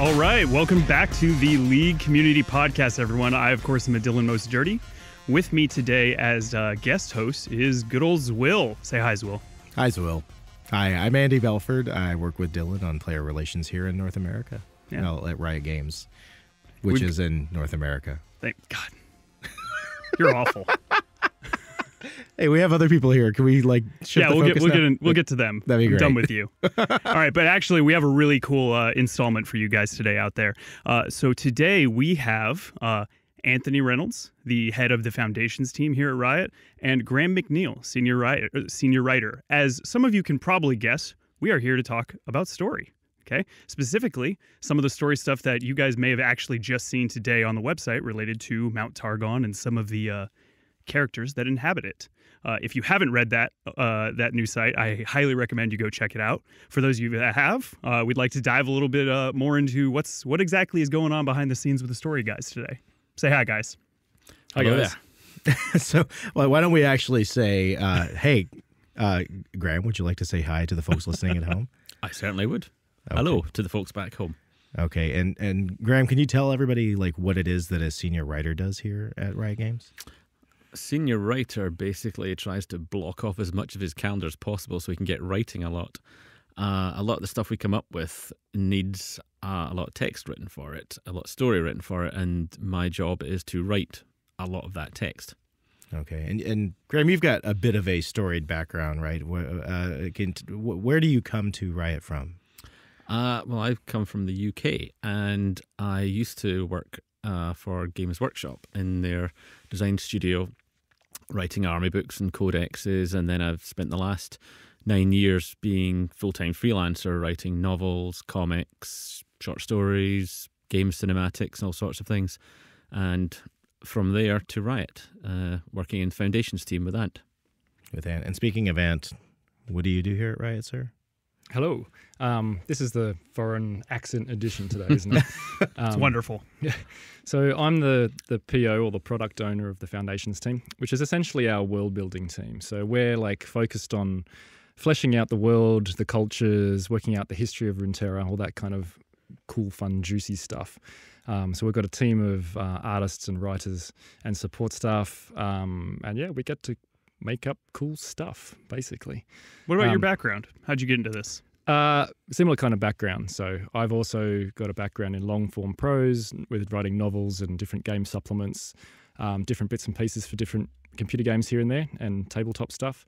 All right, welcome back to the League Community Podcast, everyone. I, of course, am Dylan Most Dirty. With me today as guest host is good old Zwill. Say hi, Zwill. Hi, Zwill. Hi, I'm Andy Belford. I work with Dylan on player relations here in North America. Yeah. Well, at Riot Games, which is in North America. Thank God. You're awful. Hey, we have other people here. Can we shift the focus now? We'll get to them. That'd be great. I'm done with you. All right, but actually, we have a really cool installment for you guys today out there. So today we have Anthony Reynolds, the head of the Foundations team here at Riot, and Graham McNeil, senior writer. As some of you can probably guess, we are here to talk about story. Okay, specifically, some of the story stuff that you guys may have actually just seen today on the website related to Mount Targon and some of the characters that inhabit it. If you haven't read that new site, I highly recommend you go check it out. For those of you that have, we'd like to dive a little bit more into what exactly is going on behind the scenes with the story guys today. Say hi, guys. Hi, guys. So, why don't we actually say, hey, Graham, would you like to say hi to the folks listening at home? I certainly would. Okay. Hello to the folks back home. Okay, and Graham, can you tell everybody what it is that a senior writer does here at Riot Games? A senior writer basically tries to block off as much of his calendar as possible so he can get writing a lot. A lot of the stuff we come up with needs a lot of text written for it, a lot of story written for it, and my job is to write a lot of that text. Okay, and Graham, you've got a bit of a storied background, right? Where do you come to Riot from? Well, I've come from the UK, and I used to work for Games Workshop in their design studio, writing army books and codexes, and then I've spent the last 9 years being full-time freelancer, writing novels, comics, short stories, game cinematics, and all sorts of things. And from there to Riot, working in Foundations team with Ant. With Ant. And speaking of Ant, what do you do here at Riot, sir? Hello. This is the foreign accent edition today, isn't it? It's wonderful. Yeah. So I'm the PO or the product owner of the Foundations team, which is essentially our world building team. So we're focused on fleshing out the world, the cultures, working out the history of Runeterra, all that kind of cool, fun, juicy stuff. So we've got a team of artists and writers and support staff. And yeah, we get to make up cool stuff, basically. What about your background? How'd you get into this? Similar kind of background. So I've also got a background in long form prose with writing novels and different game supplements, different bits and pieces for different computer games here and there, and tabletop stuff.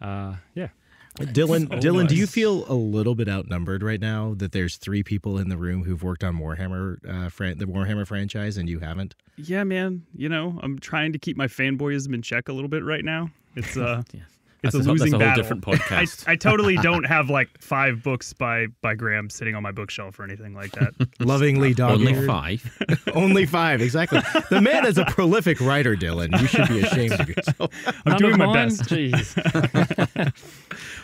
Yeah. Dylan, do you feel a little bit outnumbered right now that there's 3 people in the room who've worked on Warhammer, the Warhammer franchise, and you haven't? Yeah, man. I'm trying to keep my fanboyism in check a little bit right now. It's Yeah. It's That's a losing whole battle. different podcast. I totally don't have 5 books by Graham sitting on my bookshelf or anything like that. Lovingly dog Only 5. Only 5, exactly. The man is a prolific writer, Dylan. You should be ashamed of yourself. I'm doing my mine? best. Jeez.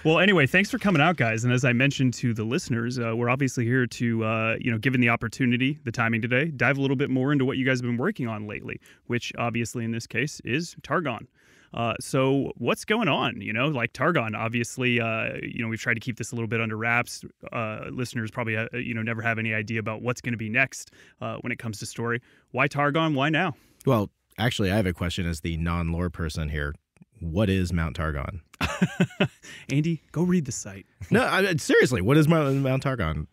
Well, anyway, thanks for coming out, guys. And as I mentioned to the listeners, we're obviously here to, given the opportunity, the timing today, dive a little bit more into what you guys have been working on lately, which obviously in this case is Targon. So what's going on? Targon, obviously, we've tried to keep this a little bit under wraps. Listeners probably, never have any idea about what's going to be next when it comes to story. Why Targon? Why now? Well, actually, I have a question as the non-lore person here. What is Mount Targon? Andy, go read the site. No, seriously, what is Mount Targon?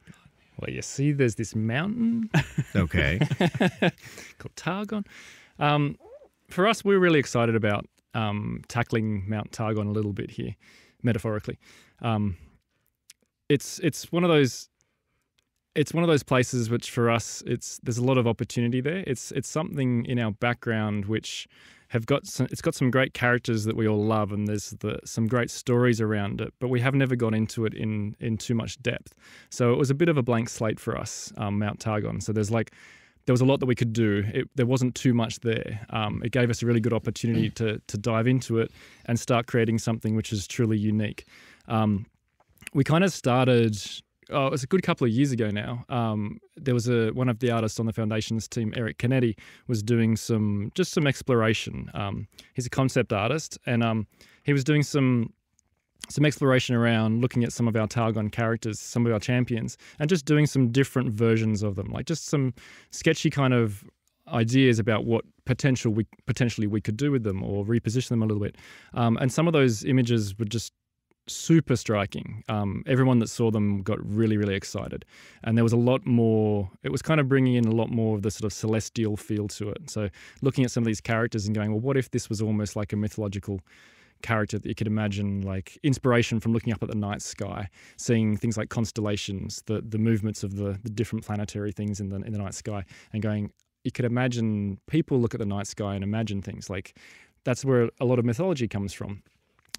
Well, you see, there's this mountain Okay. called Targon. For us, we're really excited about tackling Mount Targon a little bit here, metaphorically. It's one of those places which for us there's a lot of opportunity there. It's something in our background which it's got some great characters that we all love, and there's some great stories around it, but we have never gone into it in too much depth. So it was a bit of a blank slate for us, Mount Targon. So there was a lot that we could do. There wasn't too much there. It gave us a really good opportunity to dive into it and start creating something which is truly unique. We kind of started, it was a good couple of years ago now. There was one of the artists on the Foundations team, Eric Canetti, was doing some exploration. He's a concept artist, and he was doing some some exploration around looking at some of our Targon characters, some of our champions, and just doing some different versions of them, like just some sketchy kind of ideas about what potentially we could do with them or reposition them a little bit. And some of those images were just super striking. Everyone that saw them got really, really excited. And there was a lot more, it was kind of bringing in a lot more of the sort of celestial feel to it. So looking at some of these characters and going, well, what if this was almost like a mythological character that you could imagine, like inspiration from looking up at the night sky, seeing things like constellations, the movements of the different planetary things in the night sky, and going, you could imagine people look at the night sky and imagine things. Like that's where a lot of mythology comes from.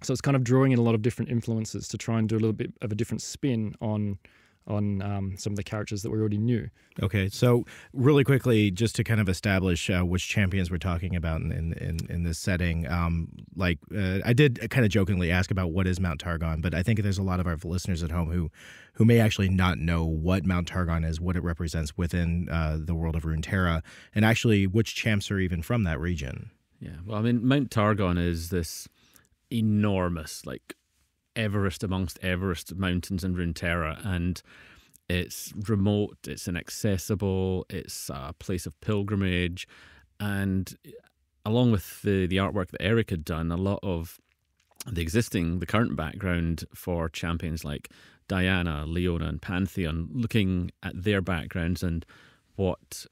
So it's kind of drawing in a lot of different influences to try and do a little bit of a different spin on some of the characters that we already knew. Okay, so really quickly, just to kind of establish which champions we're talking about in this setting, I did kind of jokingly ask about what is Mount Targon, but I think there's a lot of our listeners at home who may actually not know what Mount Targon is, what it represents within the world of Runeterra, and actually which champs are even from that region. Yeah, well, I mean, Mount Targon is this enormous, like, Everest amongst Everest mountains in Runeterra, and it's remote, it's inaccessible, it's a place of pilgrimage, and along with the artwork that Eric had done, a lot of the current background for champions like Diana, Leona, and Pantheon, looking at their backgrounds and what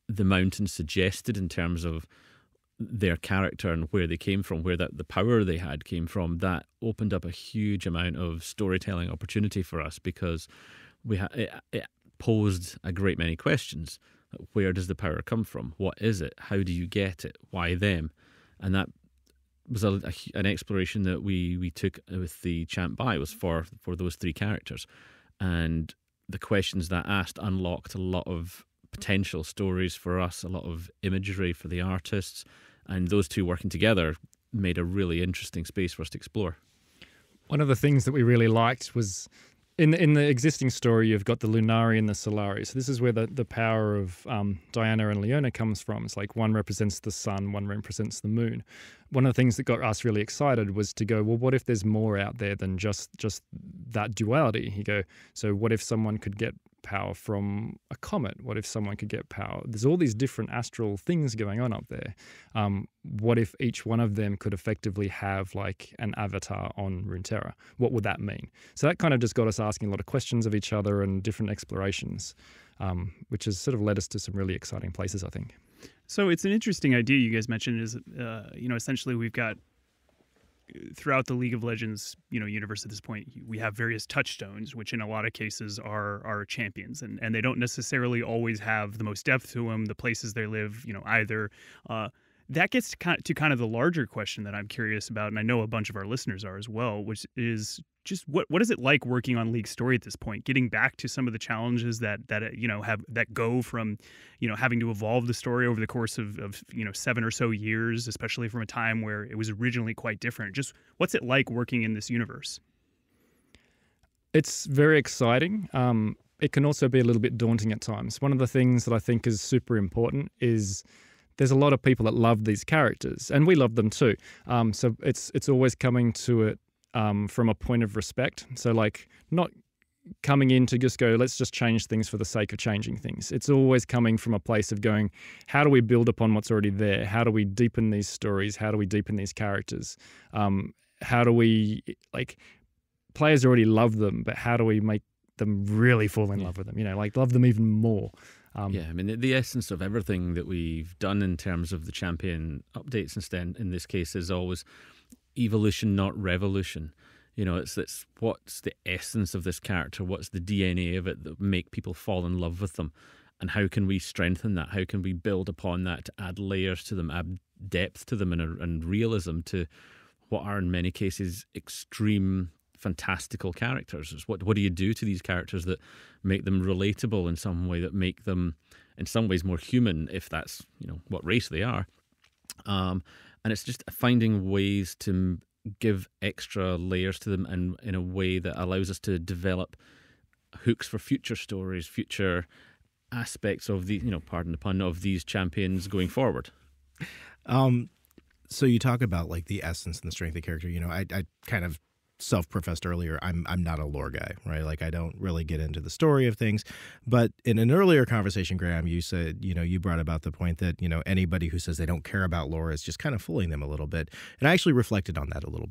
the mountains suggested in terms of their character and where they came from, where the power they had came from, that opened up a huge amount of storytelling opportunity for us, because it posed a great many questions. Where does the power come from? What is it? How do you get it? Why them? And that was an exploration that we took with the Champ By, was for those three characters. And the questions that asked unlocked a lot of potential stories for us, a lot of imagery for the artists, and those two working together made a really interesting space for us to explore. One of the things that we really liked was in the existing story, you've got the Lunari and the Solari. So this is where the power of Diana and Leona comes from. It's like one represents the sun, one represents the moon. One of the things that got us really excited was to go, well, what if there's more out there than just that duality? You go, so what if someone could get power from a comet? What if someone could get power? There's all these different astral things going on up there. What if each one of them could effectively have like an avatar on Runeterra? What would that mean? So that kind of just got us asking a lot of questions of each other and different explorations, which has sort of led us to some really exciting places, I think. So it's an interesting idea you guys mentioned is, essentially we've got throughout the League of Legends, universe at this point, we have various touchstones, which in a lot of cases are champions, and they don't necessarily always have the most depth to them, the places they live, either. That gets to kind of the larger question that I'm curious about, and I know a bunch of our listeners are as well, which is just what is it like working on League story at this point? Getting back to some of the challenges that go from having to evolve the story over the course of 7 or so years, especially from a time where it was originally quite different. Just what's it like working in this universe? It's very exciting. It can also be a little bit daunting at times. One of the things that I think is super important is there's a lot of people that love these characters, and we love them too. So it's always coming to it from a point of respect. So like not coming in to just go, let's just change things for the sake of changing things. It's always coming from a place of going, how do we build upon what's already there? How do we deepen these stories? How do we deepen these characters? How do we, players already love them, but how do we make them really fall in love with them? Love them even more. The essence of everything that we've done in terms of the champion updates instead in this case is always evolution, not revolution. It's what's the essence of this character, what's the DNA of it that make people fall in love with them, and how can we strengthen that? How can we build upon that to add layers to them, add depth to them, and realism to what are in many cases extreme fantastical characters? What do you do to these characters that make them relatable in some way, that make them in some ways more human, if that's what race they are? And it's just finding ways to give extra layers to them, and in a way that allows us to develop hooks for future stories, future aspects of the pardon the pun, of these champions going forward. So you talk about the essence and the strength of the character. I kind of self-professed earlier, I'm not a lore guy, right? Like I don't really get into the story of things. But in an earlier conversation, Graham, you said, you brought about the point that, anybody who says they don't care about lore is just kind of fooling them a little bit. And I actually reflected on that a little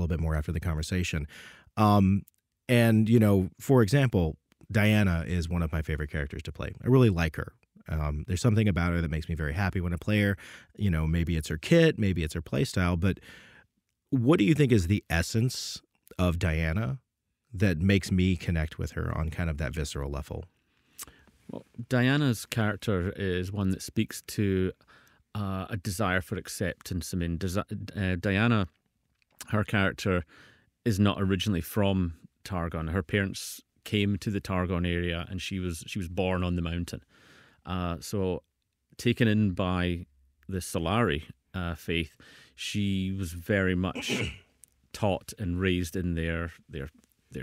bit more after the conversation. And, for example, Diana is one of my favorite characters to play. I really like her. There's something about her that makes me very happy when I play her. Maybe it's her kit, maybe it's her play style, but what do you think is the essence of Diana that makes me connect with her on kind of that visceral level? Well, Diana's character is one that speaks to a desire for acceptance. I mean, Diana, her character is not originally from Targon. Her parents came to the Targon area, and she was born on the mountain. So, taken in by the Solari faith, she was very much taught and raised in their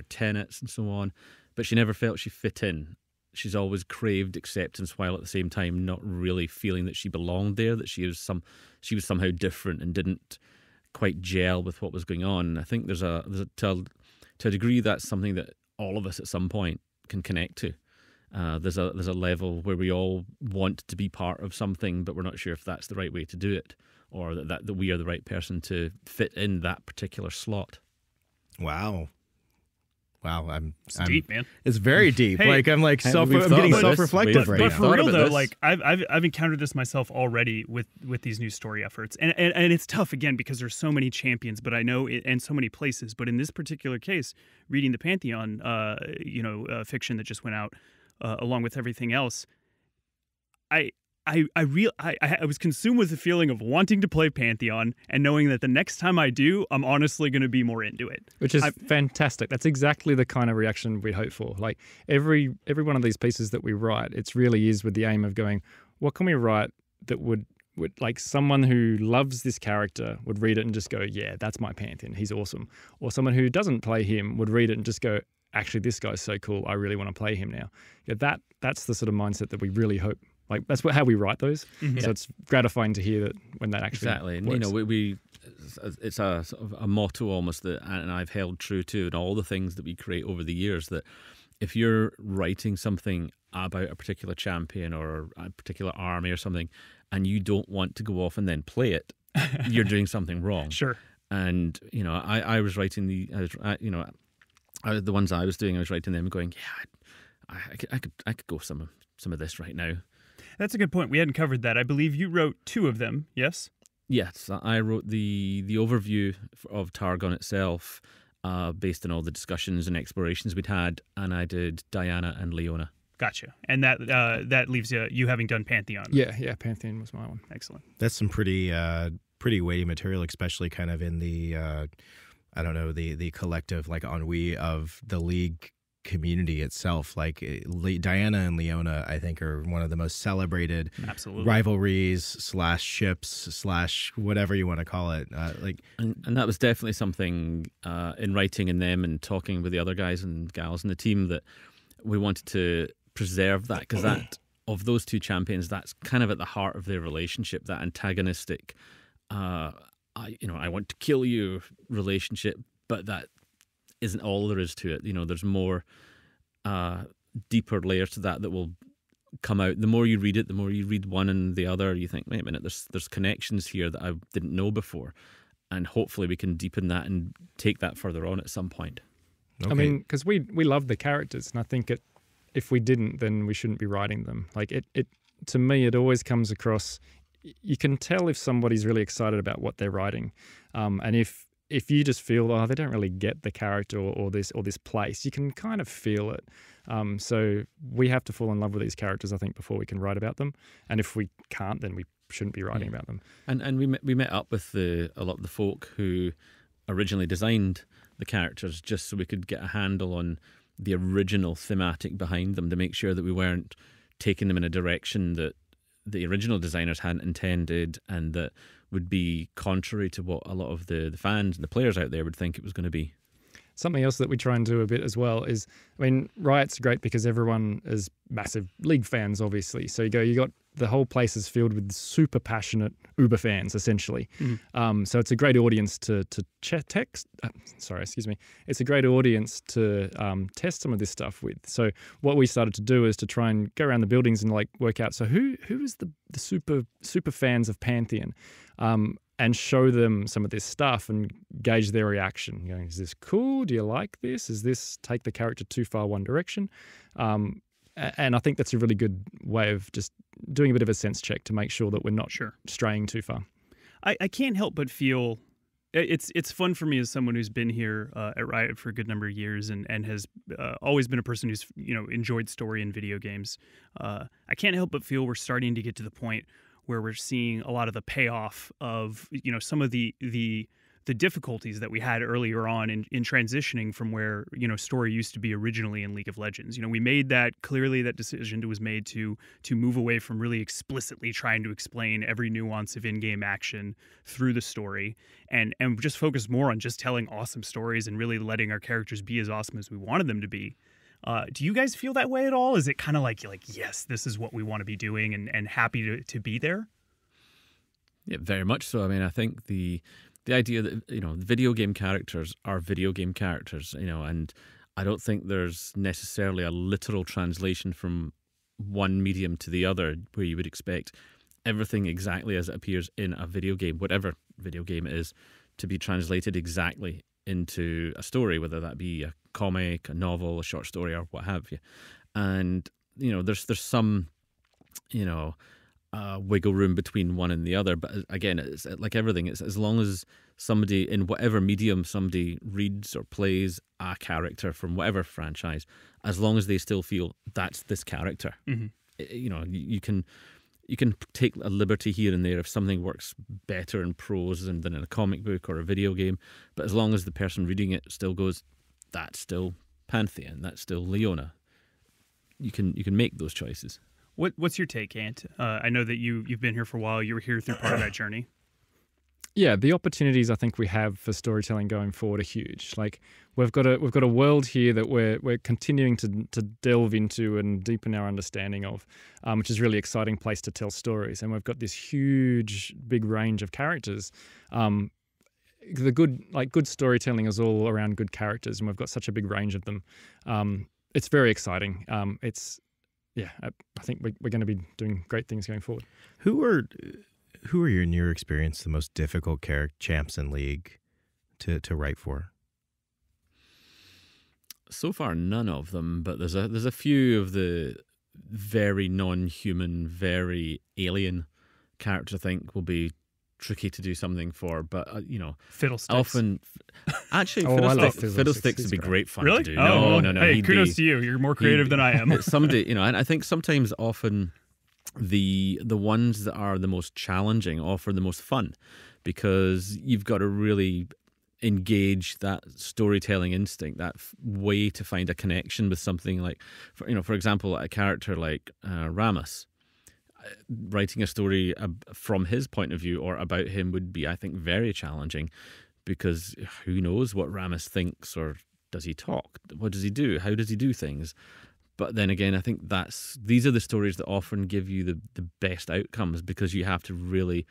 tenets and so on, but she never felt she fit in. She's always craved acceptance, while at the same time not really feeling that she belonged there, that she was somehow different and didn't quite gel with what was going on. And I think to a degree that's something that all of us at some point can connect to. There's a level where we all want to be part of something, but we're not sure if that's the right way to do it, or that we are the right person to fit in that particular slot. Wow. It's deep, man. It's very deep. Hey, I'm getting self-reflective right now. But for real though, like I've encountered this myself already with these new story efforts, and it's tough again because there's so many champions, but I know and so many places. But in this particular case, reading the Pantheon, fiction that just went out, along with everything else, I was consumed with the feeling of wanting to play Pantheon and knowing that the next time I do, I'm honestly going to be more into it. Which is fantastic. That's exactly the kind of reaction we hope for. Like every one of these pieces that we write, it really is with the aim of going, what can we write that would like someone who loves this character would read it and just go, yeah, that's my Pantheon. He's awesome. Or someone who doesn't play him would read it and just go, actually, this guy's so cool. I really want to play him now. Yeah, that's the sort of mindset that we really hope. Like that's how we write those. Mm-hmm. So it's gratifying to hear that when that actually exactly. works. And, it's a sort of a motto almost that Ant and I've held true to in all the things that we create over the years. That if you're writing something about a particular champion or a particular army or something, and you don't want to go off and then play it, you're doing something wrong. Sure. And I was writing the ones I was doing. I was writing them and going, yeah, I could go some of this right now. That's a good point. We hadn't covered that. I believe you wrote 2 of them, yes? Yes, I wrote the overview of Targon itself based on all the discussions and explorations we'd had, and I did Diana and Leona. Gotcha. And that leaves you having done Pantheon. Yeah, Pantheon was my one. Excellent. That's some pretty weighty material, especially kind of in the, the collective like ennui of the League community itself. Like Diana and Leona, I think, are one of the most celebrated rivalries / ships / whatever you want to call it. And that was definitely something in writing in them and talking with the other guys and gals in the team that we wanted to preserve that, because that of those 2 champions, that's kind of at the heart of their relationship, that antagonistic I want to kill you relationship, but that isn't all there is to it. There's more deeper layers to that will come out. The more you read it, the more you read one and the other, you think, wait a minute, there's connections here that I didn't know before, and hopefully we can deepen that and take that further on at some point. Okay. I mean, because we love the characters, and I think if we didn't, then we shouldn't be writing them. Like it to me, it always comes across. You can tell if somebody's really excited about what they're writing, and if you just feel, they don't really get the character or this place, you can kind of feel it. So we have to fall in love with these characters, I think, before we can write about them. And if we can't, then we shouldn't be writing about them. And we met up with a lot of the folk who originally designed the characters just so we could get a handle on the original thematic behind them, to make sure that we weren't taking them in a direction that the original designers hadn't intended and that would be contrary to what a lot of the fans and the players out there would think it was going to be. something else that we try and do a bit as well is, I mean, Riot's great because everyone is massive League fans, obviously. So you got the whole place is filled with super passionate Uber fans, essentially. So it's a great audience to It's a great audience to test some of this stuff with. So what we started to do is to try and go around the buildings and like work out, so who is the super fans of Pantheon, and show them some of this stuff and gauge their reaction. Going, is this cool? Do you like this? Is this take the character too far one direction? And I think that's a really good way of just doing a bit of a sense check to make sure that we're not straying too far. I can't help but feel it's fun for me as someone who's been here at Riot for a good number of years and has always been a person who's enjoyed story in video games. I can't help but feel we're starting to get to the point where we're seeing a lot of the payoff of some of the difficulties that we had earlier on in transitioning from where story used to be originally in League of Legends. We made that decision was made to move away from really explicitly trying to explain every nuance of in-game action through the story and just focus more on just telling awesome stories and really letting our characters be as awesome as we wanted them to be. Do you guys feel that way at all? Is it kind of like yes, this is what we want to be doing and happy to be there? Yeah, very much so. I mean, I think the idea that video game characters are video game characters, and I don't think there's necessarily a literal translation from one medium to the other where you would expect everything exactly as it appears in a video game, whatever video game it is, to be translated exactly into a story, whether that be a comic, a novel, a short story, or what have you. And there's some wiggle room between one and the other, but again, it's like everything. It's as long as somebody in whatever medium somebody reads or plays a character from whatever franchise, as long as they still feel that's this character, you can take a liberty here and there if something works better in prose than in a comic book or a video game, but as long as the person reading it still goes, that's still Pantheon, that's still Leona, you can make those choices. What's your take, Ant? I know that you've been here for a while. You were here through part of that journey. Yeah, the opportunities I think we have for storytelling going forward are huge. Like we've got a world here that we're continuing to delve into and deepen our understanding of, which is a really exciting place to tell stories. And we've got this huge, big range of characters. The good storytelling is all around good characters, and we've got such a big range of them. It's very exciting. I think we're going to be doing great things going forward. Who are in your experience the most difficult champs in League to write for? So far, none of them, but there's a few of the very non-human, very alien characters I think will be tricky to do something for, but Fiddlesticks. Often, actually, Fiddlesticks would be great fun really? to do. Oh, No. Hey, kudos to you. You're more creative than I am. Somebody, and I think sometimes often the ones that are the most challenging offer the most fun, because you've got to really engage that storytelling instinct, that way to find a connection with something like, for example, a character like Rammus. Writing a story from his point of view or about him would be, I think, very challenging, because who knows what Rammus thinks, or does he talk? What does he do? How does he do things? But then again, I think these are the stories that often give you the best outcomes, because you have to really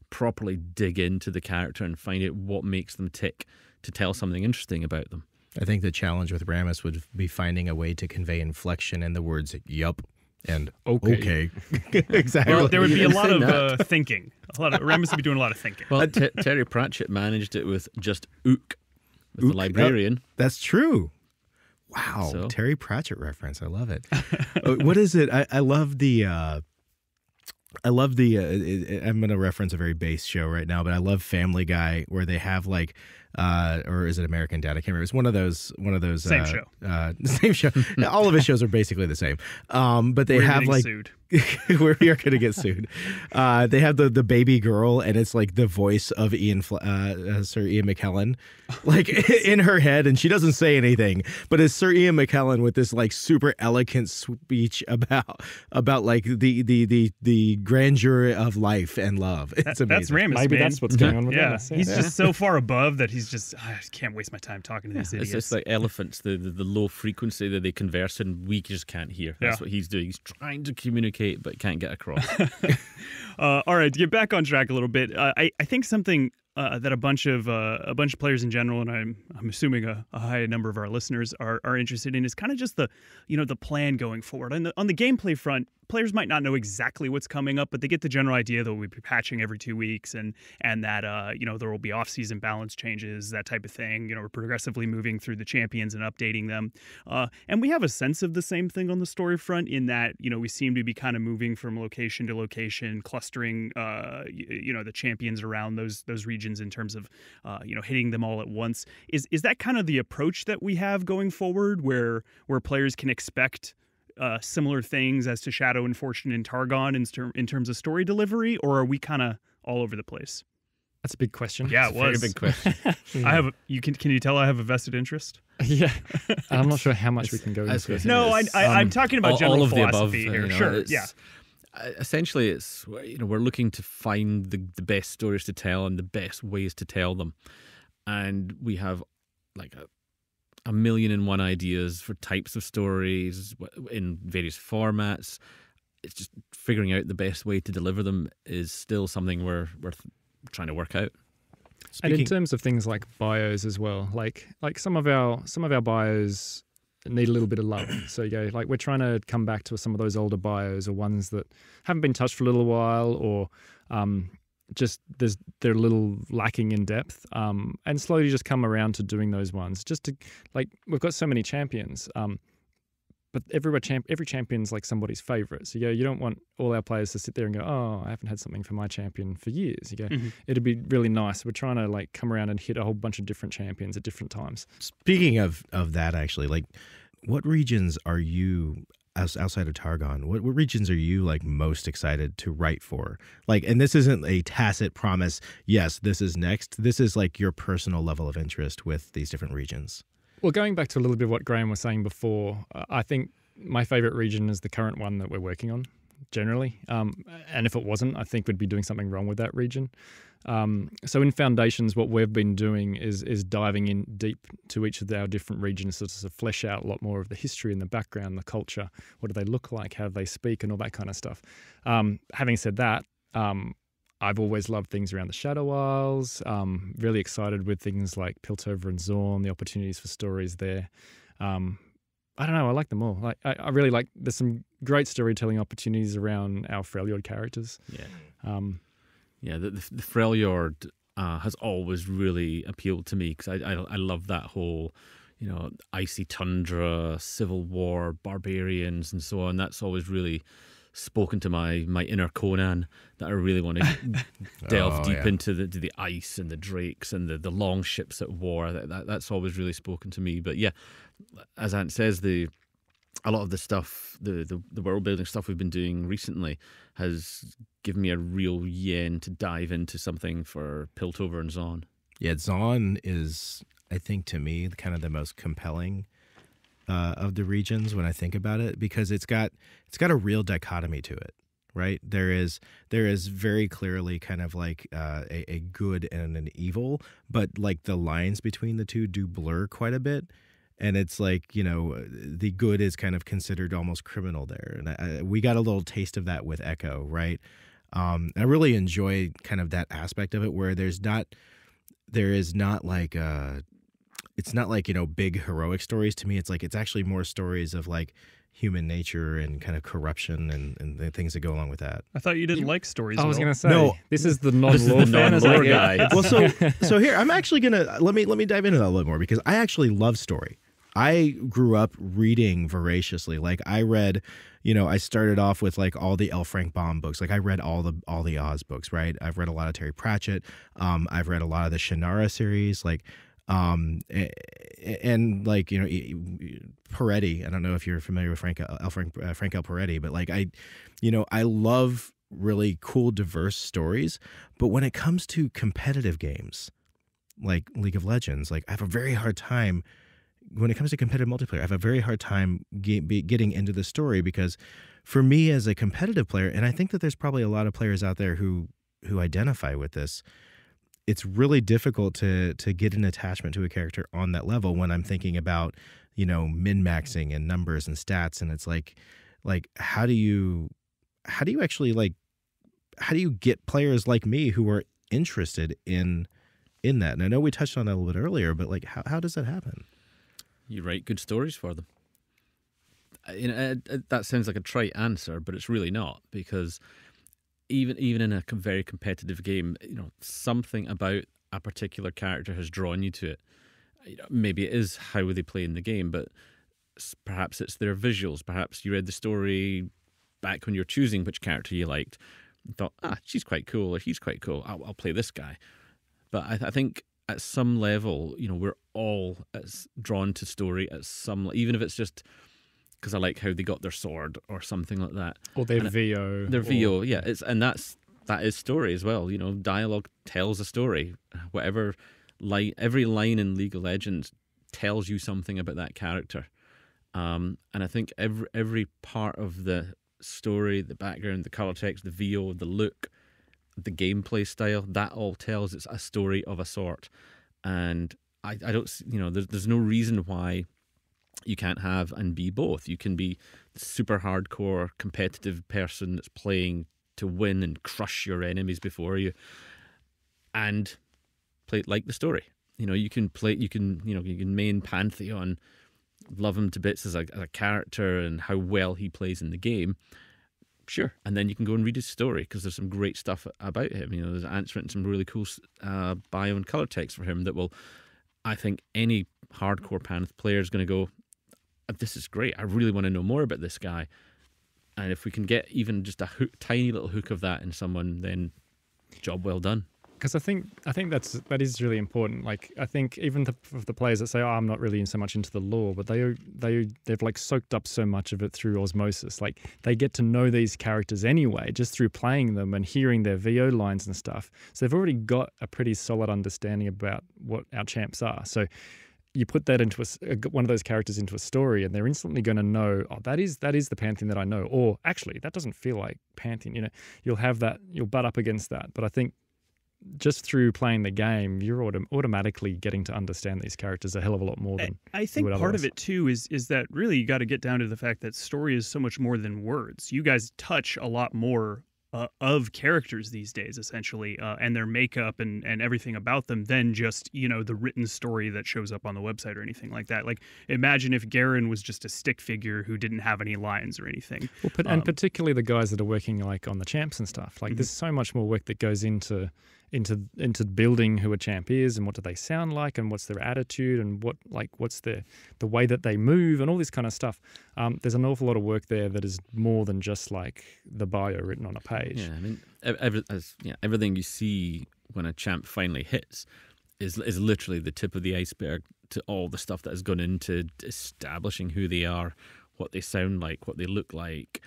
properly dig into the character and find out what makes them tick to tell something interesting about them. I think the challenge with Rammus would be finding a way to convey inflection in the words "yup" and "okay." Exactly. Well, there would be a lot of thinking. Rammus would be doing a lot of thinking. Well, Terry Pratchett managed it with just ook, with the librarian. That's true. Wow, so. Terry Pratchett reference. I love it. What is it? I love the. I'm going to reference a very base show right now, but I love Family Guy, where they have like, or is it American Dad? I can't remember. It's one of those. Same show. Same show. All of his shows are basically the same. But they have like. Sued. we are gonna get sued. They have the baby girl, and it's like the voice of Sir Ian McKellen, like in her head, and she doesn't say anything, but it's Sir Ian McKellen with this like super eloquent speech about like the grandeur of life and love. It's amazing. That's Ramus, Maybe man. that's what's going on with Yeah, Ramus. he's just so far above that he's just, I can't waste my time talking to these idiots. It's like elephants, the low frequency that they converse in, we just can't hear. That's what he's doing. He's trying to communicate, but can't get across. All right, to get back on track a little bit, I think something that a bunch of players in general, and I'm assuming a high number of our listeners are interested in, is kind of just the plan going forward. On the gameplay front, players might not know exactly what's coming up, but they get the general idea that we'll be patching every 2 weeks, and that there will be off-season balance changes, that type of thing. We're progressively moving through the champions and updating them, and we have a sense of the same thing on the story front in that we seem to be kind of moving from location to location, clustering the champions around those regions in terms of hitting them all at once. Is that kind of the approach that we have going forward, where players can expect similar things as to Shadow and Fortune and Targon in terms of story delivery, or are we kind of all over the place? That's a big question. Yeah, it was. Very big question. I have. Can you tell I have a vested interest? Yeah, I'm not sure how much we can go into it. No, I'm talking about general all of philosophy the above, here. Sure, yeah. Essentially, it's we're looking to find the best stories to tell and the best ways to tell them, and we have like a million and one ideas for types of stories in various formats. It's just figuring out the best way to deliver them is still something we're trying to work out. And in terms of things like bios as well, like some of our bios need a little bit of love. So like we're trying to come back to some of those older bios, or ones that haven't been touched for a little while, or just they're a little lacking in depth, and slowly just come around to doing those ones. Just to, like, we've got so many champions, but every champion's like somebody's favorite. So you don't want all our players to sit there and go, oh, I haven't had something for my champion for years. It'd be really nice. We're trying to like come around and hit a whole bunch of different champions at different times. Speaking of that, actually, like, what regions are you, outside of Targon, what regions are you like most excited to write for? Like, and this isn't a tacit promise, yes, this is next. This is like your personal level of interest with these different regions. Well, going back to a little bit of what Graham was saying before, I think my favorite region is the current one that we're working on, generally. And if it wasn't, I think we'd be doing something wrong with that region. So in Foundations, what we've been doing is diving in deep to each of our different regions to sort of flesh out a lot more of the history and the background, the culture. What do they look like? How do they speak? And all that kind of stuff. Having said that, I've always loved things around the Shadow Isles. Really excited with things like Piltover and Zorn, the opportunities for stories there. I don't know. I like them all. Like I really like. There's some great storytelling opportunities around our Freljord characters. Yeah. The Freljord has always really appealed to me because I love that whole, icy tundra, civil war, barbarians, and so on. That's always really spoken to my inner Conan, that I really want to delve deep into the ice and the drakes and the long ships at war. That's always really spoken to me. But yeah, as Ant says, a lot of the stuff, the world building stuff we've been doing recently has given me a real yen to dive into something for Piltover and Zorn. Yeah, Zorn is, I think, to me, kind of the most compelling of the regions when I think about it, because it's got a real dichotomy to it, right? There is very clearly kind of like a good and an evil, but like the lines between the two do blur quite a bit. And it's like, the good is kind of considered almost criminal there. And we got a little taste of that with Echo, right? I really enjoy kind of that aspect of it, where there is not like it's not like, big heroic stories to me. It's like, it's actually more stories of like human nature and kind of corruption and the things that go along with that. I thought you didn't like stories. I was going to say, no, this is the non-lore fan. Guy. Well, so here, I'm actually going to, let me dive into that a little more, because I actually love story. I grew up reading voraciously. Like I read, I started off with like all the L. Frank Baum books. Like I read all the Oz books, right? I've read a lot of Terry Pratchett. I've read a lot of the Shannara series. Like, and like, you know, Peretti. I don't know if you're familiar with Frank L. Peretti, but like I love really cool, diverse stories. But when it comes to competitive games like League of Legends, like I have a very hard time. When it comes to competitive multiplayer, I have a very hard time getting into the story, because for me as a competitive player, and I think that there's probably a lot of players out there who identify with this, it's really difficult to get an attachment to a character on that level when I'm thinking about, you know, min-maxing and numbers and stats. And it's like how do you actually, like, how do you get players like me who are interested in that? And I know we touched on that a little bit earlier, but like how does that happen? You write good stories for them. You know, that sounds like a trite answer, but it's really not, because even in a very competitive game, you know, something about a particular character has drawn you to it. You know, maybe it is how they play in the game, but perhaps it's their visuals. Perhaps you read the story back when you're choosing which character you liked, and thought, she's quite cool, or he's quite cool. I'll play this guy. But I think at some level, you know, we're all drawn to story at some, even if it's just because I like how they got their sword or something like that, or their VO. Their VO, yeah. That is story as well. You know, dialogue tells a story. Whatever every line in League of Legends tells you something about that character. And I think every part of the story, the background, the color text, the VO, the look, the gameplay style, that all tells it's a story of a sort. And I don't, you know, there's no reason why you can't have and be both. You can be the super hardcore competitive person that's playing to win and crush your enemies before you, and play like the story. You know, you can main Pantheon, love him to bits as a character and how well he plays in the game. Sure. And then you can go and read his story, because there's some great stuff about him. You know, there's answering some really cool bio and color text for him that will, I think, any hardcore Panth player is going to go, this is great. I really want to know more about this guy. And if we can get even just a tiny little hook of that in someone, then job well done. Because I think that is really important. Like, I think even the players that say, I'm not really so much into the lore, but they've like soaked up so much of it through osmosis. Like, they get to know these characters anyway, just through playing them and hearing their VO lines and stuff. So they've already got a pretty solid understanding about what our champs are. So you put that into one of those characters into a story, and they're instantly going to know, that is the Pantheon that I know. Or actually, that doesn't feel like Pantheon. You know, you'll butt up against that. But I think just through playing the game, you're automatically getting to understand these characters a hell of a lot more than I think part of it too is that really you got to get down to the fact that story is so much more than words. You guys touch a lot more of characters these days, essentially, and their makeup and everything about them than just, you know, the written story that shows up on the website or anything like that. Like, imagine if Garen was just a stick figure who didn't have any lines or anything. Well, and particularly the guys that are working like on the champs and stuff. Like, there's so much more work that goes into building who a champ is, and what do they sound like, and what's their attitude, and what's the way that they move, and all this kind of stuff. There's an awful lot of work there that is more than just like the bio written on a page. Yeah, I mean, everything you see when a champ finally hits is literally the tip of the iceberg to all the stuff that has gone into establishing who they are, what they sound like, what they look like,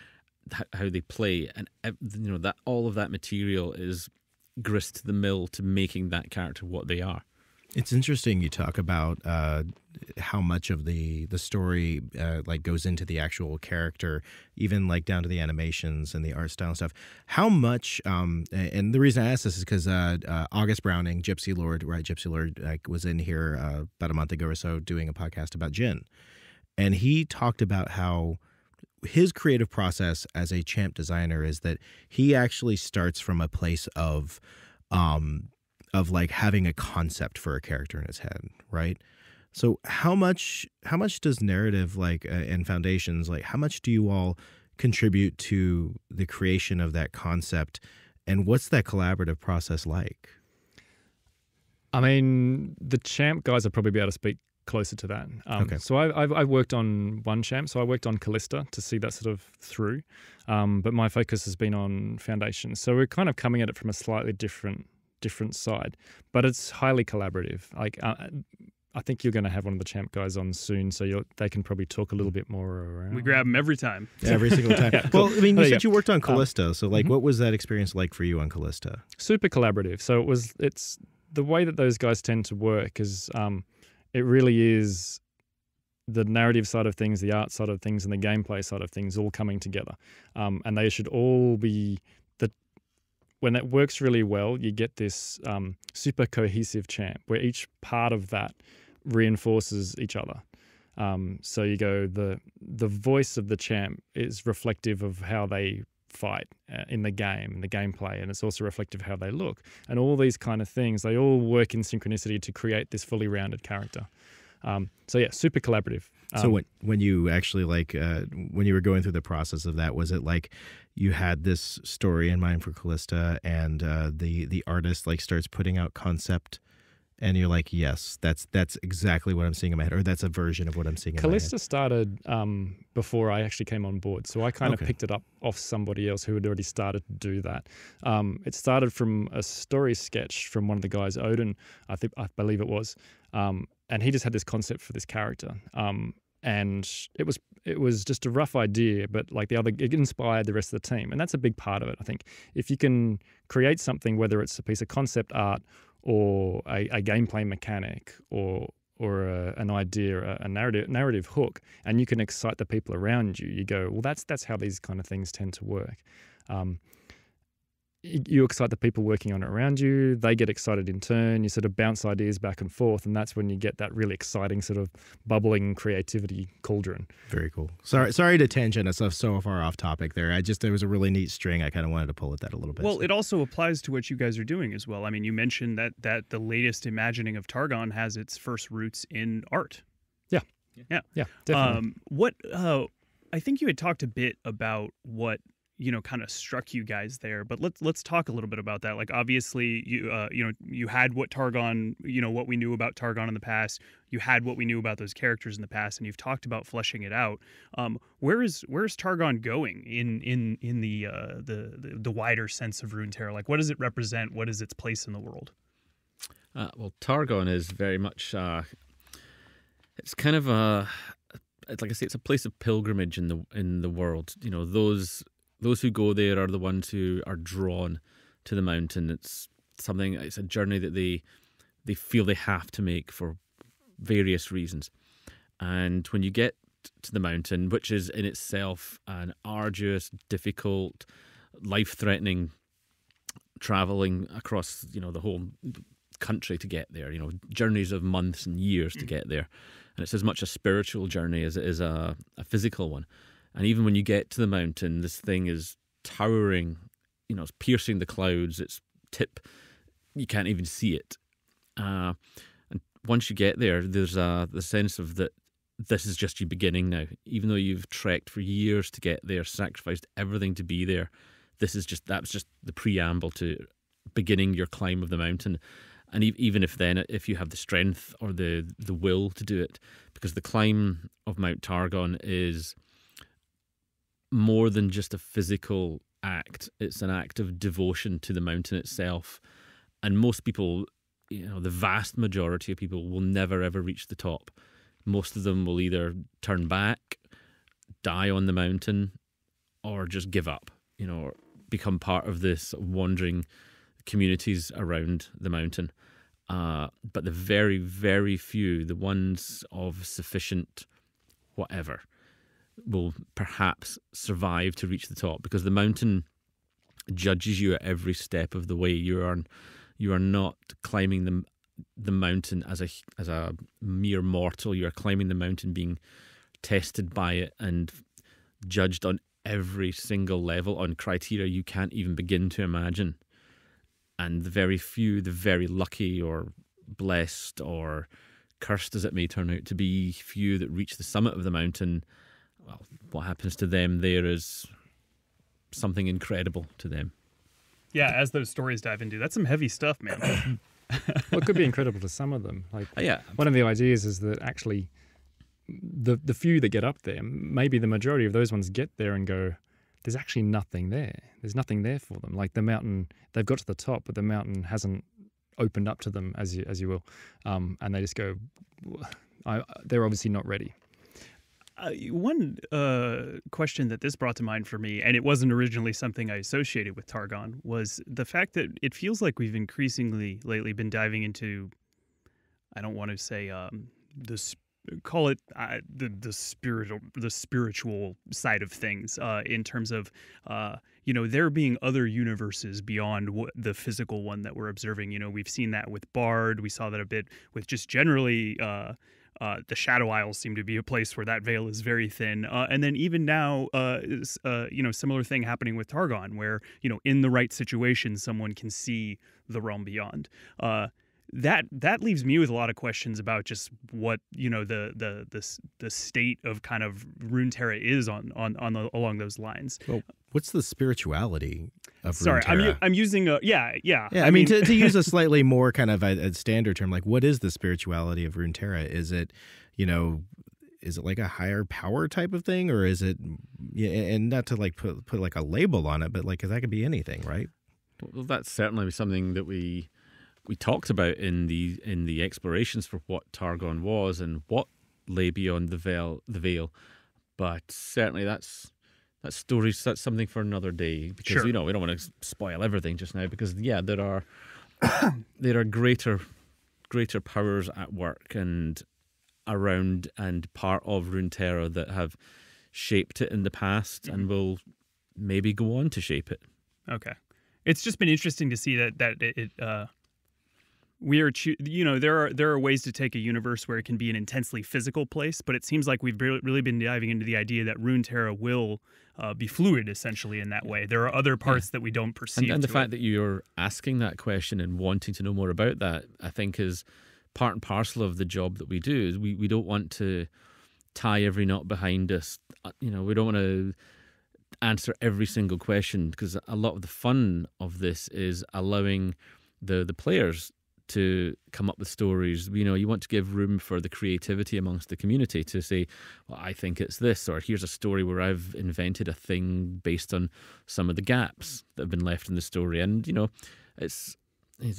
how they play, and you know, that all of that material is grist to the mill to making that character what they are. It's interesting you talk about how much of the story like goes into the actual character, even like down to the animations and the art style and stuff. How much, and the reason I ask this is because August Browning, Gypsy Lord, was in here about a month ago or so doing a podcast about Jin. And he talked about how his creative process as a champ designer is that he actually starts from a place of like having a concept for a character in his head, right? So how much does narrative and foundations, like how much do you all contribute to the creation of that concept, and what's that collaborative process like? I mean, the champ guys will probably be able to speak closer to that. Okay. So I've worked on one champ. So I worked on Callista to see that sort of through. But my focus has been on Foundation. So we're kind of coming at it from a slightly different side, but it's highly collaborative. Like I think you're going to have one of the champ guys on soon, so they can probably talk a little bit more around. We grab them every time. Yeah, every single time. Yeah, cool. Well, I mean, you There you said go. you worked on Callista, so like, mhm. what was that experience like for you on Callista? Super collaborative. So it's the way that those guys tend to work is it really is the narrative side of things, the art side of things, and the gameplay side of things all coming together. And they should all be when it works really well, you get this super cohesive champ where each part of that reinforces each other. So you go, the voice of the champ is reflective of how they fight in the game, in the gameplay, and it's also reflective of how they look. And all these kind of things, they all work in synchronicity to create this fully rounded character. So yeah, super collaborative. So when you actually when you were going through the process of that, was it like you had this story in mind for Callista, and the artist like starts putting out concept, and you're like, yes, that's exactly what I'm seeing in my head, or that's a version of what I'm seeing in Callista my head? started before I actually came on board, so I kind of Okay. picked it up off somebody else who had already started to do that. It started from a story sketch from one of the guys, Odin, I believe it was, and he just had this concept for this character. And it was just a rough idea, but like it inspired the rest of the team, and that's a big part of it. I think if you can create something, whether it's a piece of concept art or a gameplay mechanic or an idea, a narrative hook, and you can excite the people around you, you go, well, that's how these kind of things tend to work. You excite the people working on it around you, they get excited in turn, you sort of bounce ideas back and forth, and that's when you get that really exciting sort of bubbling creativity cauldron. Very cool. Sorry to tangent us so far off topic there. There was a really neat string. I kind of wanted to pull at that a little bit. Well, it also applies to what you guys are doing as well. I mean, you mentioned that the latest imagining of Targon has its first roots in art. Yeah, definitely. I think you had talked a bit about what kind of struck you guys there, but let's talk a little bit about that. Like, obviously, you had what Targon, what we knew about Targon in the past. You had what we knew about those characters in the past, and you've talked about fleshing it out. Where's Targon going in the wider sense of Runeterra? Like, what does it represent? What is its place in the world? Well, Targon is very much. It's kind of it's like I say, it's a place of pilgrimage in the world. Those who go there are the ones who are drawn to the mountain. It's a journey that they feel they have to make for various reasons. And when you get to the mountain, which is in itself an arduous, difficult, life-threatening traveling across, the whole country to get there, journeys of months and years to get there. And it's as much a spiritual journey as it is a physical one. And even when you get to the mountain, this thing is towering, it's piercing the clouds. Its tip, you can't even see it. And once you get there, there's the sense of that this is just your beginning now. Even though you've trekked for years to get there, sacrificed everything to be there, that was just the preamble to beginning your climb of the mountain. And even if you have the strength or the will to do it, because the climb of Mount Targon is more than just a physical act. It's an act of devotion to the mountain itself. And most people, the vast majority of people will never ever reach the top. Most of them will either turn back, die on the mountain, or just give up, or become part of this wandering communities around the mountain. But the very, very few, the ones of sufficient whatever, will perhaps survive to reach the top, because the mountain judges you at every step of the way. You are not climbing the mountain as a mere mortal. You are climbing the mountain being tested by it and judged on every single level on criteria you can't even begin to imagine. And the very few, the very lucky or blessed or cursed as it may turn out to be, few that reach the summit of the mountain, well, what happens to them there is something incredible to them. Yeah, as those stories dive into, that's some heavy stuff, man. Well, it could be incredible to some of them. Like, Yeah. one of the ideas is that actually the few that get up there, maybe the majority of those ones get there and go, there's actually nothing there. There's nothing there for them. Like the mountain, they've got to the top, but the mountain hasn't opened up to them, as you will. And they just go, they're obviously not ready. One question that this brought to mind for me, and it wasn't originally something I associated with Targon, was the fact that it feels like we've increasingly lately been diving into, I don't want to say call it the spiritual side of things, in terms of there being other universes beyond the physical one that we're observing. We've seen that with Bard. We saw that a bit with just generally the Shadow Isles seem to be a place where that veil is very thin. And then even now, similar thing happening with Targon, where, in the right situation, someone can see the realm beyond. That leaves me with a lot of questions about just what, the state of kind of Runeterra is along those lines. Well, what's the spirituality of Sorry, Runeterra? I'm using a yeah. I mean to use a slightly more kind of a standard term, like what is the spirituality of Runeterra? Is it, is it like a higher power type of thing, or is it, and not to like put like a label on it, but like that could be anything, right? Well, that's certainly something that we talked about in the explorations for what Targon was and what lay beyond the veil. But certainly that's something for another day, because sure. we don't want to spoil everything just now, because there are there are greater powers at work and around and part of Runeterra that have shaped it in the past and will maybe go on to shape it. Okay, it's just been interesting to see that it we are, there are ways to take a universe where it can be an intensely physical place, but it seems like we've really been diving into the idea that Runeterra will be fluid, essentially, in that way. There are other parts that we don't perceive. And the fact that you're asking that question and wanting to know more about that, I think, is part and parcel of the job that we do. Is we don't want to tie every knot behind us. We don't want to answer every single question, because a lot of the fun of this is allowing the players to come up with stories. You want to give room for the creativity amongst the community to say, well, I think it's this, or here's a story where I've invented a thing based on some of the gaps that have been left in the story. And, it's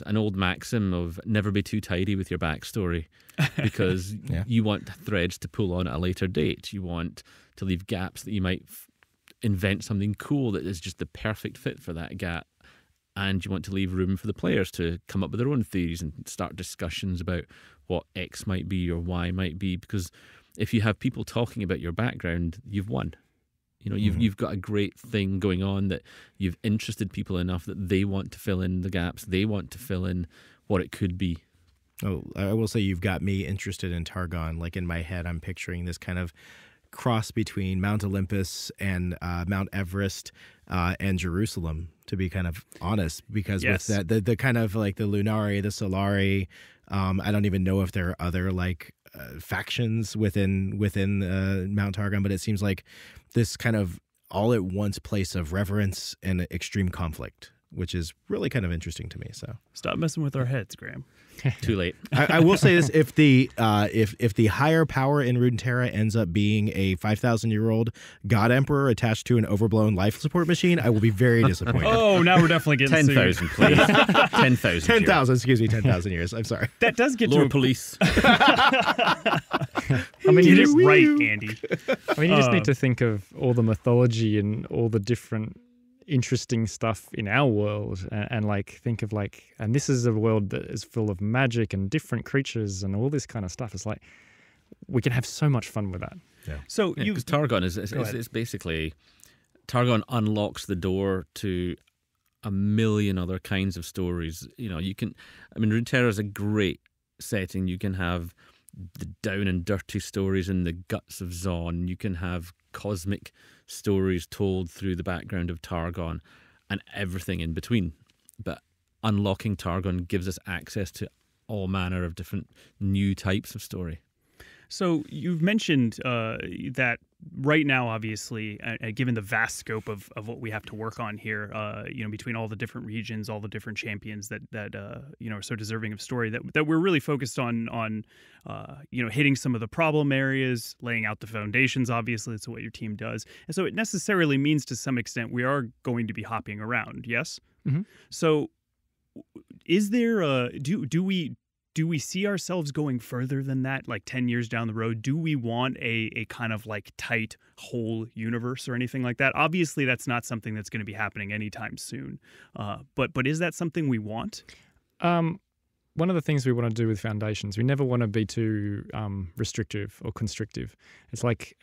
an old maxim of never be too tidy with your backstory, because you want threads to pull on at a later date. You want to leave gaps that you might invent something cool that is just the perfect fit for that gap. And you want to leave room for the players to come up with their own theories and start discussions about what X might be or Y might be. Because if you have people talking about your background, you've won. You've got a great thing going on, that you've interested people enough that they want to fill in the gaps. They want to fill in what it could be. Oh, I will say you've got me interested in Targon. Like in my head, I'm picturing this kind of cross between Mount Olympus and Mount Everest and Jerusalem, to be kind of honest, because with that the kind of like the Lunari, the Solari, I don't even know if there are other like factions within Mount Targon, but it seems like this kind of all at once place of reverence and extreme conflict, which is really kind of interesting to me. So stop messing with our heads, Graham. Too late. I will say this: if the higher power in Runeterra ends up being a 5,000-year-old God Emperor attached to an overblown life support machine, I will be very disappointed. Oh, now we're definitely getting 10,000, please. 10,000. 10,000. Excuse me, 10,000 years. I'm sorry. That does get Lord to Police. I mean, you just right, Andy. I mean, you just need to think of all the mythology and all the different interesting stuff in our world, and like think of like, and this is a world that is full of magic and different creatures and all this kind of stuff. It's like we can have so much fun with that. Yeah. So because Targon is basically, Targon unlocks the door to a million other kinds of stories. Runeterra is a great setting. You can have the down and dirty stories in the guts of Zon. You can have cosmic stories told through the background of Targon, and everything in between. But unlocking Targon gives us access to all manner of different new types of story. So you've mentioned that right now, obviously, given the vast scope of what we have to work on here, between all the different regions, all the different champions that are so deserving of story, that we're really focused on hitting some of the problem areas, laying out the foundations. Obviously, that's what your team does, and so it necessarily means to some extent we are going to be hopping around. Yes. Mm-hmm. So, is there do do we see ourselves going further than that, like 10 years down the road? Do we want a kind of like tight whole universe or anything like that? Obviously, that's not something that's going to be happening anytime soon. But is that something we want? One of the things we want to do with Foundations, we never want to be too restrictive or constrictive. It's like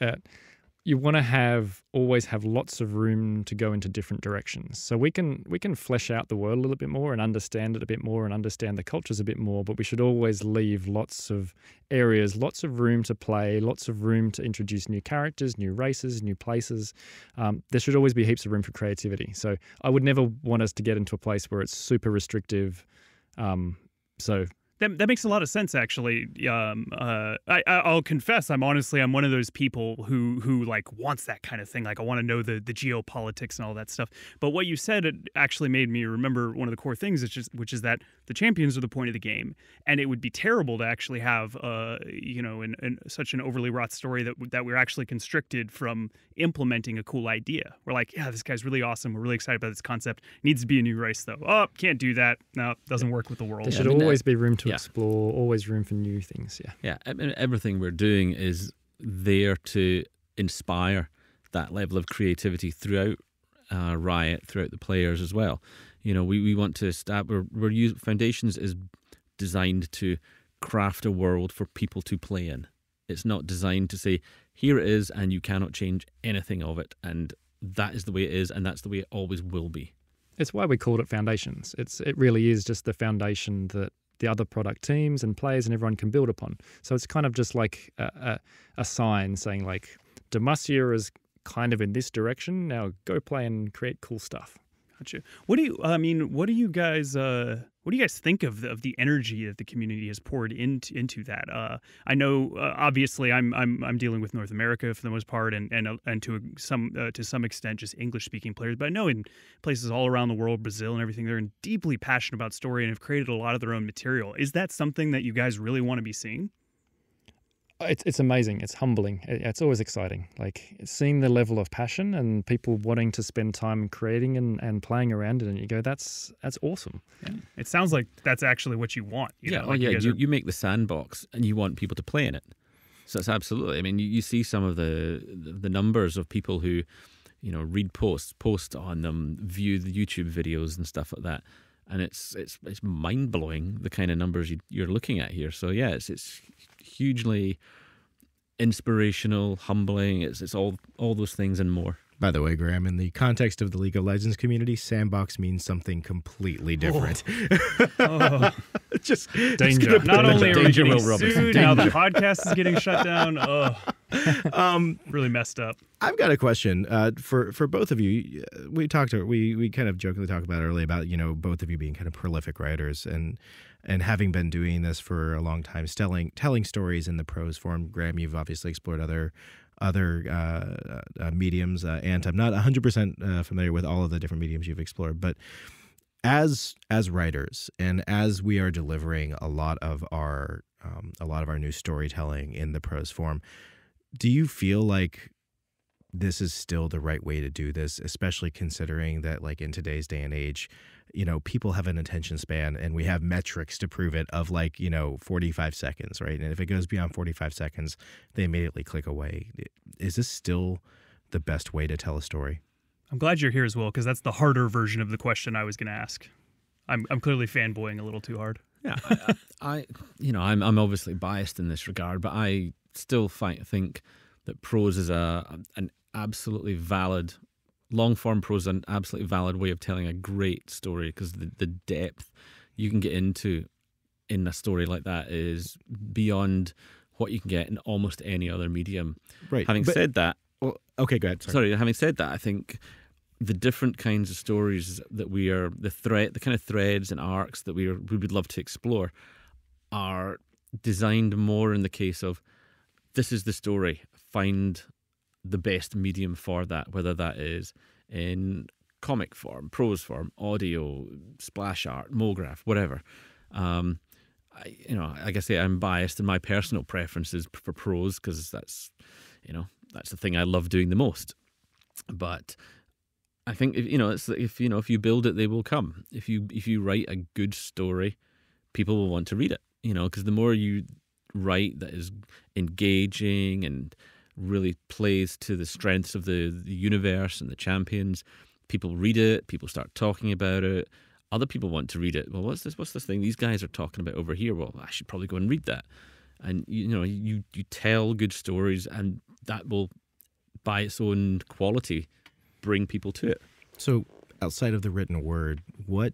you want to always have lots of room to go into different directions. So we can flesh out the world a little bit more and understand it a bit more and understand the cultures a bit more, but we should always leave lots of areas, lots of room to play, lots of room to introduce new characters, new races, new places. There should always be heaps of room for creativity. So I would never want us to get into a place where it's super restrictive. So that makes a lot of sense, actually. I'll confess, I'm one of those people who like wants that kind of thing. Like I want to know the geopolitics and all that stuff. But what you said, it actually made me remember one of the core things, which is that the champions are the point of the game, and it would be terrible to actually have in such an overly wrought story that we're actually constricted from implementing a cool idea. We're like, yeah, this guy's really awesome. We're really excited about this concept. Needs to be a new race though. Oh, can't do that. No, doesn't work with the world. There should always be room to explore, always room for new things. Yeah. I mean, everything we're doing is there to inspire that level of creativity throughout Riot, throughout the players as well. We want to Foundations is designed to craft a world for people to play in. It's not designed to say, here it is and you cannot change anything of it, and that is the way it is and that's the way it always will be. It's why we called it Foundations. It really is just the foundation that the other product teams and players and everyone can build upon. So it's kind of just like a sign saying like, Demacia is kind of in this direction. Now go play and create cool stuff. Gotcha. What do you guys think of the energy that the community has poured into that? I know obviously I'm dealing with North America for the most part, and to some extent just English speaking players. But I know in places all around the world, Brazil and everything, they're deeply passionate about story and have created a lot of their own material. Is that something that you guys really want to be seeing? It's amazing. It's humbling. It's always exciting. Like seeing the level of passion and people wanting to spend time creating and playing around it, and you go, that's awesome. Yeah. It sounds like that's actually what you want. You make the sandbox and you want people to play in it. So it's absolutely. I mean, you see some of the numbers of people who, read post on them, view the YouTube videos and stuff like that. And it's mind blowing the kind of numbers you're looking at here. So yeah, it's hugely inspirational, humbling. It's all those things and more. By the way, Graham, in the context of the League of Legends community, sandbox means something completely different. Just danger. Not only are we getting sued, now the podcast is getting shut down. Really messed up. I've got a question for both of you. We kind of jokingly talked about earlier about both of you being kind of prolific writers and having been doing this for a long time, telling stories in the prose form. Graham, you've obviously explored other mediums, and I'm not 100% familiar with all of the different mediums you've explored, but as writers and as we are delivering a lot of our new storytelling in the prose form, do you feel like this is still the right way to do this, especially considering that, like, in today's day and age, people have an attention span and we have metrics to prove it of 45 seconds, right? And if it goes beyond 45 seconds, they immediately click away. Is this still the best way to tell a story? I'm glad you're here as well, because that's the harder version of the question I was going to ask. I'm clearly fanboying a little too hard. Yeah, I'm obviously biased in this regard, but I still think that prose is an absolutely valid, long-form prose is an absolutely valid way of telling a great story, because the depth you can get into in a story like that is beyond what you can get in almost any other medium. Right. Having said that... Well, okay, go ahead. Sorry, having said that, I think the different kinds of stories that the kind of threads and arcs that we would love to explore are designed more in the case of, this is the story, find the best medium for that, whether that is in comic form, prose form, audio, splash art, MoGraph, whatever. Like I say, I'm biased in my personal preferences for prose, because that's the thing I love doing the most. But I think if you build it, they will come. If you write a good story, people will want to read it. because the more you write that is engaging and really plays to the strengths of the universe and the champions, people read it, people start talking about it, other people want to read it. Well, what's this thing these guys are talking about over here? Well, I should probably go and read that. And you tell good stories, and that will, by its own quality, bring people to it. So outside of the written word, what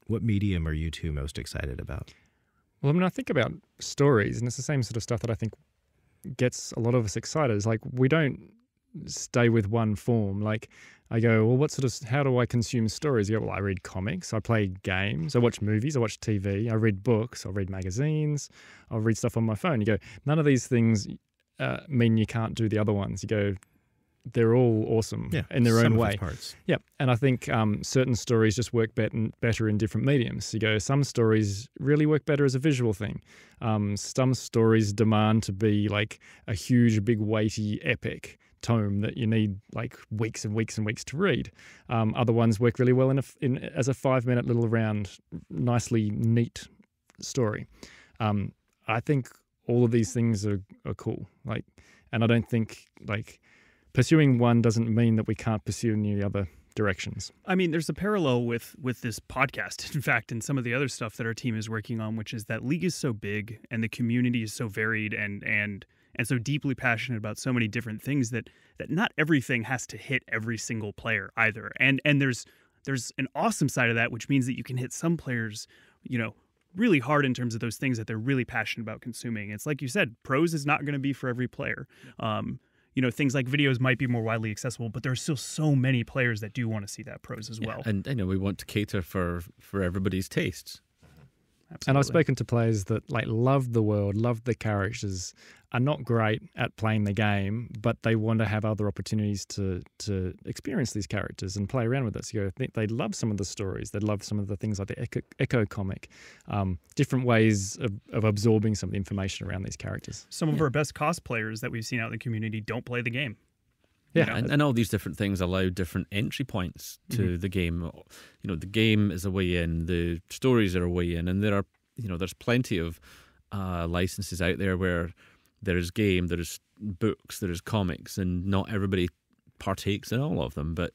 medium are you two most excited about? Well, I mean, I think about stories, and it's the same sort of stuff that I think gets a lot of us excited. It's like we don't stay with one form. Like I go, well, how do I consume stories? You go, well, I read comics, I play games, I watch movies, I watch TV, I read books, I read magazines, I read stuff on my phone. You go, none of these things mean you can't do the other ones. You go, they're all awesome in their own way. Parts. Yeah, and I think certain stories just work better in different mediums. You go, some stories really work better as a visual thing. Some stories demand to be like a huge, big, weighty epic tome that you need like weeks and weeks and weeks to read. Other ones work really well as a 5-minute little round, nicely neat story. I think all of these things are cool. And I don't think pursuing one doesn't mean that we can't pursue any of the other directions. I mean, there's a parallel with this podcast, in fact, and some of the other stuff that our team is working on, which is that League is so big and the community is so varied and so deeply passionate about so many different things that not everything has to hit every single player either. And there's an awesome side of that, which means that you can hit some players, really hard in terms of those things that they're really passionate about consuming. It's like you said, prose is not going to be for every player. Things like videos might be more widely accessible, but there are still so many players that do want to see that prose as well. And we want to cater for everybody's tastes. Absolutely. And I've spoken to players that love the world, love the characters, are not great at playing the game, but they want to have other opportunities to experience these characters and play around with us. They love some of the stories. They love some of the things like the Echo comic, different ways of absorbing some of the information around these characters. Some of our best cosplayers that we've seen out in the community don't play the game. Yeah, and all these different things allow different entry points to the game. The game is a way in, the stories are a way in, and there are, there's plenty of licenses out there where there is game, there is books, there is comics, and not everybody partakes in all of them. But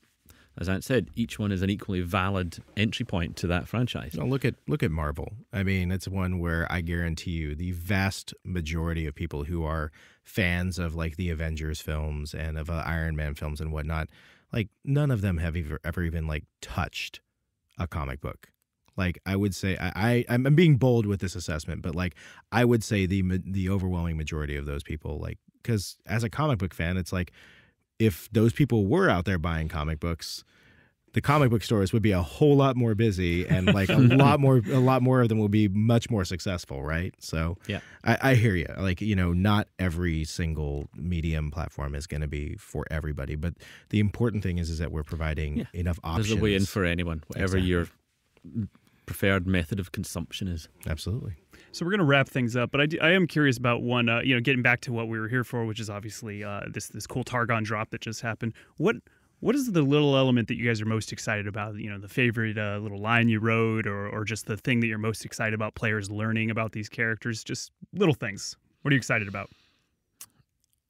as Ant said, each one is an equally valid entry point to that franchise. Look at Marvel. I mean, it's one where I guarantee you the vast majority of people who are fans of the Avengers films and of Iron Man films and whatnot, none of them have ever even touched a comic book. I would say I'm being bold with this assessment, but I would say the overwhelming majority of those people, because as a comic book fan, it's if those people were out there buying comic books, the comic book stores would be a whole lot more busy, and a lot more of them will be much more successful, right? So yeah, I hear you. Not every single medium platform is going to be for everybody, but the important thing is that we're providing enough options. There's a way in for anyone, whatever your preferred method of consumption is. Absolutely. So we're going to wrap things up, but I am curious about one, getting back to what we were here for, which is obviously this cool Targon drop that just happened. What is the little element that you guys are most excited about? The favorite little line you wrote, or just the thing that you're most excited about players learning about these characters? Just little things. What are you excited about?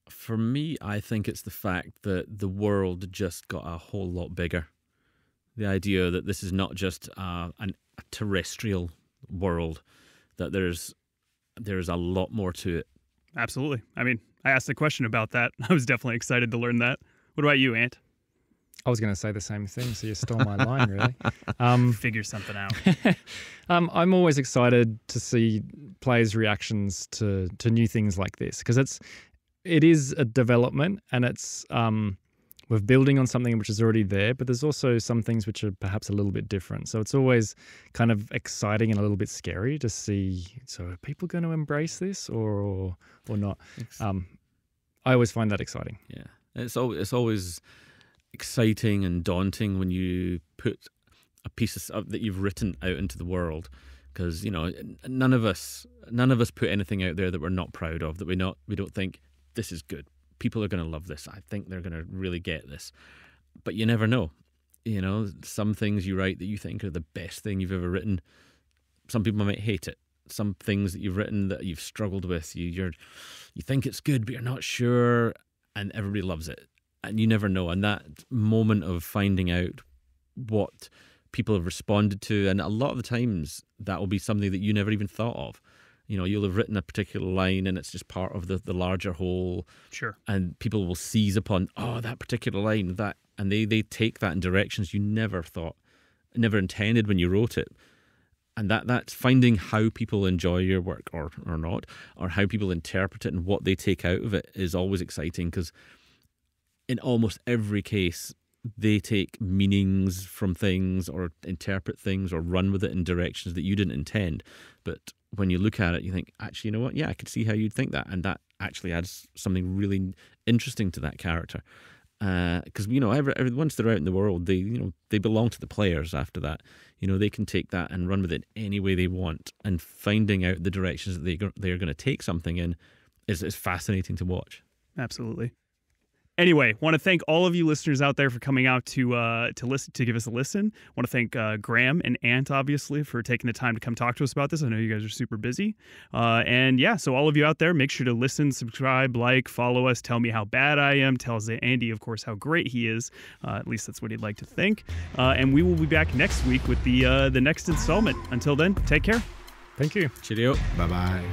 For me, I think it's the fact that the world just got a whole lot bigger. The idea that this is not just a terrestrial world, that there's a lot more to it. Absolutely. I mean, I asked a question about that. I was definitely excited to learn that. What about you, Ant? I was going to say the same thing, so you stole my line, really. Figure something out. I'm always excited to see players' reactions to new things like this, because it is a development, and it's we're building on something which is already there, but there's also some things which are perhaps a little bit different. So it's always kind of exciting and a little bit scary to see, so are people going to embrace this or not? I always find that exciting. Yeah, it's always exciting and daunting when you put a piece that you've written out into the world, because none of us put anything out there that we're not proud of, that we don't think this is good. People are going to love this. I think they're going to really get this. But you never know. Some things you write that you think are the best thing you've ever written, some people might hate it. some things that you've written that you've struggled with. You think it's good, but you're not sure, and everybody loves it, and you never know. And that moment of finding out what people have responded to, and a lot of the times that will be something that you never even thought of. You know, you'll have written a particular line and it's just part of the larger whole. Sure. And people will seize upon, oh, that particular line, and they take that in directions you never thought, never intended when you wrote it. And that's finding how people enjoy your work or not, or how people interpret it and what they take out of it is always exciting, because in almost every case, they take meanings from things or interpret things or run with it in directions that you didn't intend. But when you look at it, you think, actually, you know what? Yeah, I could see how you'd think that. And that actually adds something really interesting to that character. Because, you know, once they're out in the world, they belong to the players after that. You know, they can take that and run with it any way they want. And finding out the directions that they're going to take something in is fascinating to watch. Absolutely. Anyway, want to thank all of you listeners out there for coming out to listen, to give us a listen. Want to thank Graham and Ant, obviously, for taking the time to come talk to us about this. I know you guys are super busy. And yeah, so all of you out there, make sure to listen, subscribe, like, follow us, tell me how bad I am, tell Andy, of course, how great he is. At least that's what he'd like to think. And we will be back next week with the next installment. Until then, take care. Thank you. Cheerio. Bye-bye.